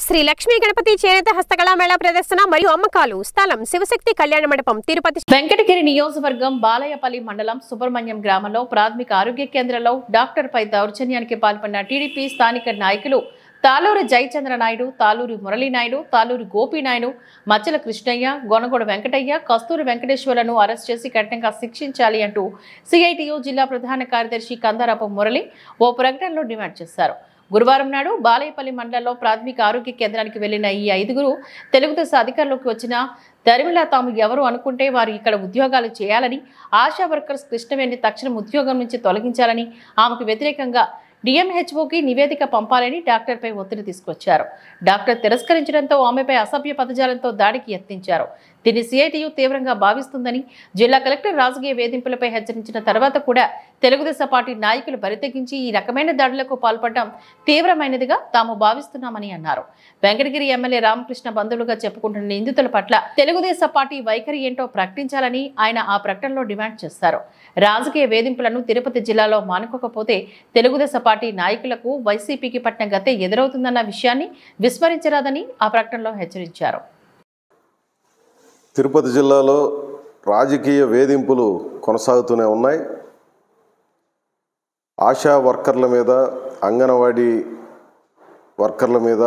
శ్రీ లక్ష్మీ గణపతి చేనేత హస్తకళా మేళా ప్రదర్శన మరియు అమ్మకాలు స్థలం శివశక్తి కళ్యాణ మండపం తిరుపతి వెంకటగిరి నియోజకవర్గం బాలయపల్లి మండలం సుబ్రహ్మణ్యం గ్రామంలో ప్రాథమిక ఆరోగ్య కేంద్రంలో డాక్టర్ పై దౌర్జన్యానికి పాల్పడిన టీడీపీ స్థానిక నాయకులు తాలూరు జయచంద్ర నాయుడు, తాలూరు మురళీ నాయుడు, తాలూరు గోపి నాయుడు, మచ్చల కృష్ణయ్య, గొనగొడ వెంకటయ్య, కస్తూరి వెంకటేశ్వరను అరెస్ట్ చేసి కఠినంగా శిక్షించాలి అంటూ సిఐటియు జిల్లా ప్రధాన కార్యదర్శి కందారపు మురళి ఓ ప్రకటనలో డిమాండ్ చేశారు. గురువారం నాడు బాలయపల్లి మండలంలో ప్రాథమిక ఆరోగ్య కేంద్రానికి వెళ్లిన ఈ ఐదుగురు తెలుగుదేశం అధికారంలోకి వచ్చిన దరిమిలా తాము ఎవరు అనుకుంటే వారు ఇక్కడ ఉద్యోగాలు చేయాలని, ఆశా వర్కర్స్ కృష్ణవేణి తక్షణం ఉద్యోగం నుంచి తొలగించాలని, ఆమెకు వ్యతిరేకంగా డిఎంహెచ్ఓకి నివేదిక పంపాలని డాక్టర్పై ఒత్తిడి తీసుకొచ్చారు. డాక్టర్ తిరస్కరించడంతో ఆమెపై అసభ్య పదజాలంతో దాడికి యత్నించారు. దీన్ని సిఐటియు తీవ్రంగా భావిస్తుందని, జిల్లా కలెక్టర్ రాజకీయ వేధింపులపై హెచ్చరించిన తర్వాత కూడా తెలుగుదేశం పార్టీ నాయకులు బరితెగించి ఈ రకమైన దాడులకు పాల్పడడం తీవ్రమైనదిగా తాము భావిస్తున్నామని అన్నారు. వెంకటగిరి ఎమ్మెల్యే రామకృష్ణ బంధువులుగా చెప్పుకుంటున్న నిందితుల పట్ల తెలుగుదేశం పార్టీ వైఖరి ఏంటో ప్రకటించాలని ఆయన ఆ ప్రకటనలో డిమాండ్ చేశారు. రాజకీయ వేధింపులను తిరుపతి జిల్లాలో మానుకోకపోతే తెలుగుదేశం పార్టీ నాయకులకు వైసీపీకి పట్టిన గతే ఎదురవుతుందన్న విషయాన్ని విస్మరించరాదని ఆ ప్రకటనలో హెచ్చరించారు. తిరుపతి జిల్లాలో రాజకీయ వేధింపులు కొనసాగుతూనే ఉన్నాయి. ఆశా వర్కర్ల మీద, అంగన్వాడీ వర్కర్ల మీద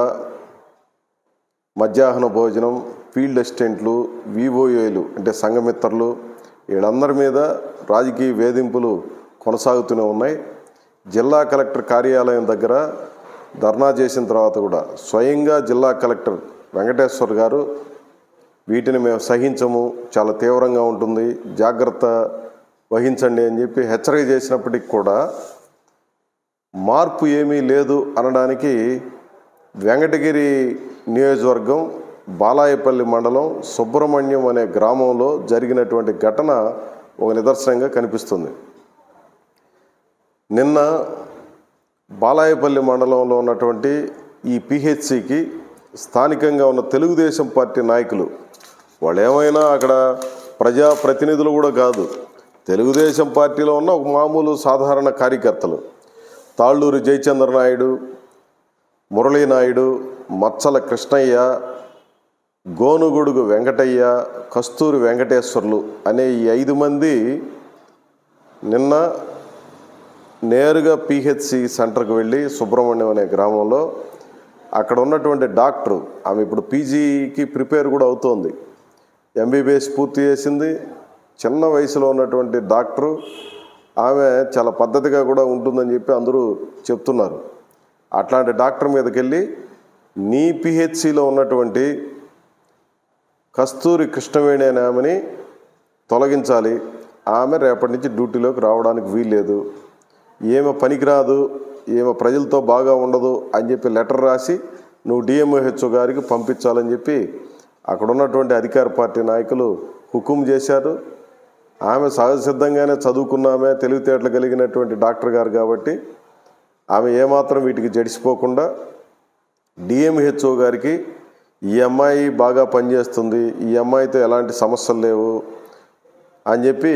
మధ్యాహ్న భోజనం, ఫీల్డ్ అసిస్టెంట్లు, వివోఏలు అంటే సంఘమిత్రులు వీళ్ళందరి మీద రాజకీయ వేధింపులు కొనసాగుతూనే ఉన్నాయి. జిల్లా కలెక్టర్ కార్యాలయం దగ్గర ధర్నా చేసిన తర్వాత కూడా స్వయంగా జిల్లా కలెక్టర్ వెంకటేశ్వర్ గారు వీటిని మేము సహించము, చాలా తీవ్రంగా ఉంటుంది, జాగ్రత్త వహించండి అని చెప్పి హెచ్చరిక చేసినప్పటికి కూడా మార్పు ఏమీ లేదు అనడానికి వెంకటగిరి నియోజకవర్గం బాలాయపల్లి మండలం సుబ్రహ్మణ్యం అనే గ్రామంలో జరిగినటువంటి ఘటన ఒక నిదర్శనంగా కనిపిస్తుంది. నిన్న బాలాయపల్లి మండలంలో ఉన్నటువంటి ఈ పిహెచ్సికి స్థానికంగా ఉన్న తెలుగుదేశం పార్టీ నాయకులు, వాళ్ళు ఏమైనా అక్కడ ప్రజాప్రతినిధులు కూడా కాదు, తెలుగుదేశం పార్టీలో ఉన్న ఒక మామూలు సాధారణ కార్యకర్తలు తాళ్ళూరు జయచంద్ర నాయుడు, మురళీ నాయుడు, మచ్చల కృష్ణయ్య, గోనుగొడుగు వెంకటయ్య, కస్తూరి వెంకటేశ్వర్లు అనే ఈ 5 మంది నిన్న నేరుగా పిహెచ్సి సెంటర్కి వెళ్ళి సుబ్రహ్మణ్యం అనే గ్రామంలో అక్కడ ఉన్నటువంటి డాక్టరు, ఆమె ఇప్పుడు పీజీకి ప్రిపేర్ కూడా అవుతోంది, ఎంబీబీఎస్ పూర్తి చేసింది, చిన్న వయసులో ఉన్నటువంటి డాక్టరు, ఆమె చాలా పద్ధతిగా కూడా ఉంటుందని చెప్పి అందరూ చెప్తున్నారు. అట్లాంటి డాక్టర్ మీదకి వెళ్ళి నీ పిహెచ్సిలో ఉన్నటువంటి కస్తూరి కృష్ణవేణి అనే ఆమెని తొలగించాలి, ఆమె రేపటి నుంచి డ్యూటీలోకి రావడానికి వీల్లేదు, ఏమో పనికిరాదు, ఏమో ప్రజలతో బాగా ఉండదు అని చెప్పి లెటర్ రాసి నువ్వు డిఎంఓహెచ్ఓ గారికి పంపించాలని చెప్పి అక్కడ ఉన్నటువంటి అధికార పార్టీ నాయకులు హుకుం చేశారు. ఆమె సహజసిద్ధంగానే చదువుకున్నామే, తెలివితేటలు కలిగినటువంటి డాక్టర్ గారు కాబట్టి ఆమె ఏమాత్రం వీటికి జడిసిపోకుండా డిఎంహెచ్ఓ గారికి ఈ అమ్మాయి బాగా పనిచేస్తుంది, ఈ అమ్మాయితో ఎలాంటి సమస్యలు లేవు అని చెప్పి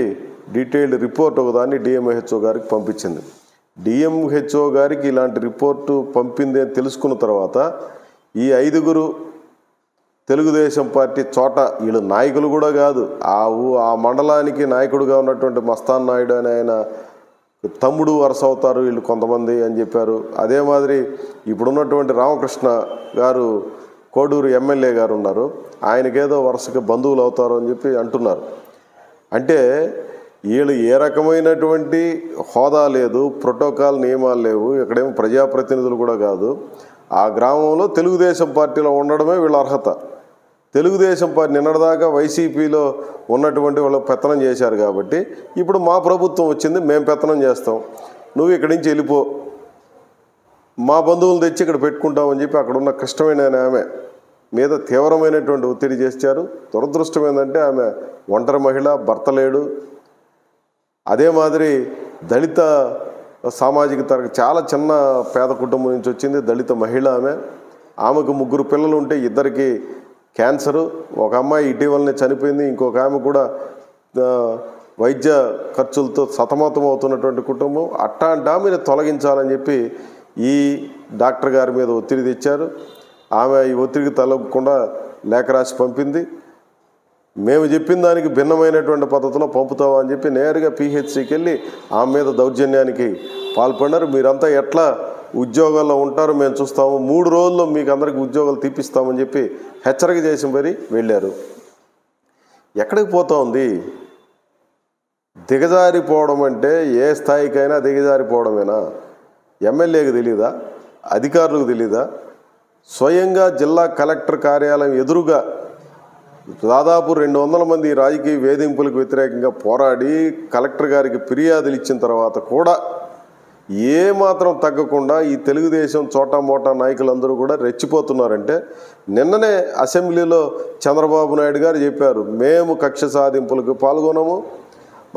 డీటెయిల్డ్ రిపోర్ట్ ఒకదాన్ని డిఎంహెచ్ఓ గారికి పంపించింది. డిఎంహెచ్ఓ గారికి ఇలాంటి రిపోర్టు పంపింది అని తెలుసుకున్న తర్వాత ఈ 5గురు తెలుగుదేశం పార్టీ చోట, వీళ్ళు నాయకులు కూడా కాదు, ఆ మండలానికి నాయకుడుగా ఉన్నటువంటి మస్తాన్ నాయుడు అని ఆయన తమ్ముడు వరుస అవుతారు వీళ్ళు కొంతమంది అని చెప్పారు. అదే మాదిరి ఇప్పుడున్నటువంటి రామకృష్ణ గారు కోడూరు ఎమ్మెల్యే గారు ఉన్నారు, ఆయనకేదో వరుసగా బంధువులు అవుతారు అని చెప్పి అంటున్నారు. అంటే వీళ్ళు ఏ రకమైనటువంటి హోదా లేదు, ప్రోటోకాల్ నియమాలు లేవు, ఇక్కడేమో ప్రజాప్రతినిధులు కూడా కాదు, ఆ గ్రామంలో తెలుగుదేశం పార్టీలో ఉండడమే వీళ్ళ అర్హత. తెలుగుదేశం పార్టీ నిన్నటిదాకా వైసీపీలో ఉన్నటువంటి వాళ్ళు పెత్తనం చేశారు కాబట్టి ఇప్పుడు మా ప్రభుత్వం వచ్చింది, మేము పెత్తనం చేస్తాం, నువ్వు ఇక్కడి నుంచి వెళ్ళిపో, మా బంధువులు తెచ్చి ఇక్కడ పెట్టుకుంటామని చెప్పి అక్కడ ఉన్న కృష్ణమైన ఆమె మీద తీవ్రమైనటువంటి ఒత్తిడి చేశారు. దురదృష్టం ఏంటంటే ఆమె ఒంటరి మహిళ, భర్త లేడు. అదే మాదిరి దళిత సామాజిక తరగతి, చాలా చిన్న పేద కుటుంబం నుంచి వచ్చింది, దళిత మహిళ ఆమెకు 3 పిల్లలు ఉంటే 2కి క్యాన్సరు, ఒక అమ్మాయి ఇటీవలనే చనిపోయింది, ఇంకొక ఆమె కూడా వైద్య ఖర్చులతో సతమతం అవుతున్నటువంటి కుటుంబం. అట్లాంటి ఆమెను తొలగించాలని చెప్పి ఈ డాక్టర్ గారి మీద ఒత్తిడి తెచ్చారు. ఆమె ఈ ఒత్తిడికి తలగకుండా లేఖ రాసి పంపింది. మేము చెప్పిన దానికి భిన్నమైనటువంటి పద్ధతిలో పంపుతామని చెప్పి నేరుగా పిహెచ్సికి వెళ్ళి ఆమె మీద దౌర్జన్యానికి పాల్పడినారు. మీరంతా ఎట్లా ఉద్యోగాల్లో ఉంటారు మేము చూస్తాము, 3 రోజుల్లో మీకు అందరికీ ఉద్యోగాలు తీపిస్తామని చెప్పి హెచ్చరిక చేసి మరి వెళ్ళారు. ఎక్కడికి పోతా ఉంది? దిగజారిపోవడం అంటే ఏ స్థాయికైనా దిగజారిపోవడమేనా? ఎమ్మెల్యేకి తెలీదా? అధికారులకు తెలీదా? స్వయంగా జిల్లా కలెక్టర్ కార్యాలయం ఎదురుగా దాదాపు 200 మంది రాజకీయ వేధింపులకు వ్యతిరేకంగా పోరాడి కలెక్టర్ గారికి ఫిర్యాదులు ఇచ్చిన తర్వాత కూడా ఏమాత్రం తగ్గకుండా ఈ తెలుగుదేశం చోటా మోటా నాయకులందరూ కూడా రెచ్చిపోతున్నారంటే, నిన్ననే అసెంబ్లీలో చంద్రబాబు నాయుడు గారు చెప్పారు, మేము కక్ష సాధింపులకు పాల్గొనము,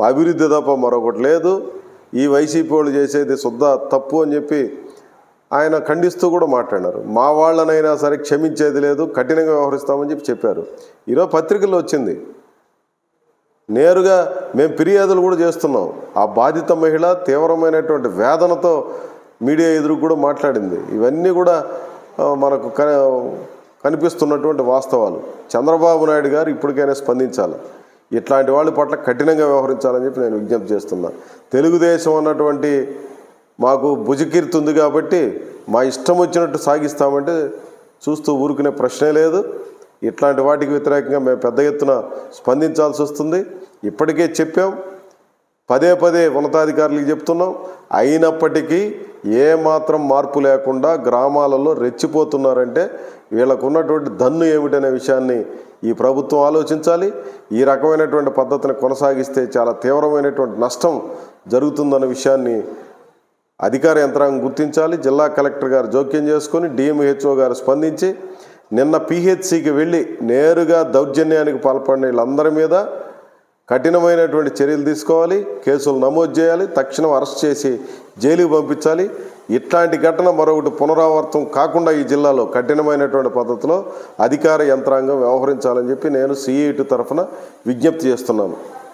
అభివృద్ధి తప్ప మరొకటి లేదు, ఈ వైసీపీ వాళ్ళు చేసేది శుద్ధ తప్పు అని చెప్పి ఆయన ఖండిస్తూ కూడా మాట్లాడారు. మా వాళ్ళనైనా సరే క్షమించేది లేదు, కఠినంగా వ్యవహరిస్తామని చెప్పారు. ఈరోజు పత్రికల్లో వచ్చింది, నేరుగా మేము ఫిర్యాదులు కూడా చేస్తున్నాం. ఆ బాధిత మహిళ తీవ్రమైనటువంటి వేదనతో మీడియా ఎదురు కూడా మాట్లాడింది. ఇవన్నీ కూడా మనకు కనిపిస్తున్నటువంటి వాస్తవాలు. చంద్రబాబు నాయుడు గారు ఇప్పటికైనా స్పందించాలి, ఇట్లాంటి వాళ్ళ పట్ల కఠినంగా వ్యవహరించాలని చెప్పి నేను విజ్ఞప్తి చేస్తున్నా. తెలుగుదేశం అన్నటువంటి మాకు భుజకీర్తి ఉంది కాబట్టి మా ఇష్టం వచ్చినట్టు సాగిస్తామంటే చూస్తూ ఊరుకునే ప్రశ్నే లేదు. ఇట్లాంటి వాటికి వ్యతిరేకంగా మేము పెద్ద ఎత్తున స్పందించాల్సి వస్తుంది. ఇప్పటికే చెప్పాం, పదే పదే ఉన్నతాధికారులకు చెప్తున్నాం. అయినప్పటికీ ఏమాత్రం మార్పు లేకుండా గ్రామాలలో రెచ్చిపోతున్నారంటే వీళ్ళకు ఉన్నటువంటి దన్ను ఏమిటనే విషయాన్ని ఈ ప్రభుత్వం ఆలోచించాలి. ఈ రకమైనటువంటి పద్ధతిని కొనసాగిస్తే చాలా తీవ్రమైనటువంటి నష్టం జరుగుతుందన్న విషయాన్ని అధికార యంత్రాంగం గుర్తించాలి. జిల్లా కలెక్టర్ గారు జోక్యం చేసుకొని డిఎంహెచ్ఓ గారు స్పందించి నిన్న పిహెచ్సికి వెళ్ళి నేరుగా దౌర్జన్యానికి పాల్పడిన వీళ్ళందరి మీద కఠినమైనటువంటి చర్యలు తీసుకోవాలి, కేసులు నమోదు చేయాలి, తక్షణం అరెస్ట్ చేసి జైలుకి పంపించాలి. ఇట్లాంటి ఘటన మరొకటి పునరావృతం కాకుండా ఈ జిల్లాలో కఠినమైనటువంటి పద్ధతిలో అధికార యంత్రాంగం వ్యవహరించాలని చెప్పి నేను సిఐటి తరఫున విజ్ఞప్తి చేస్తున్నాను.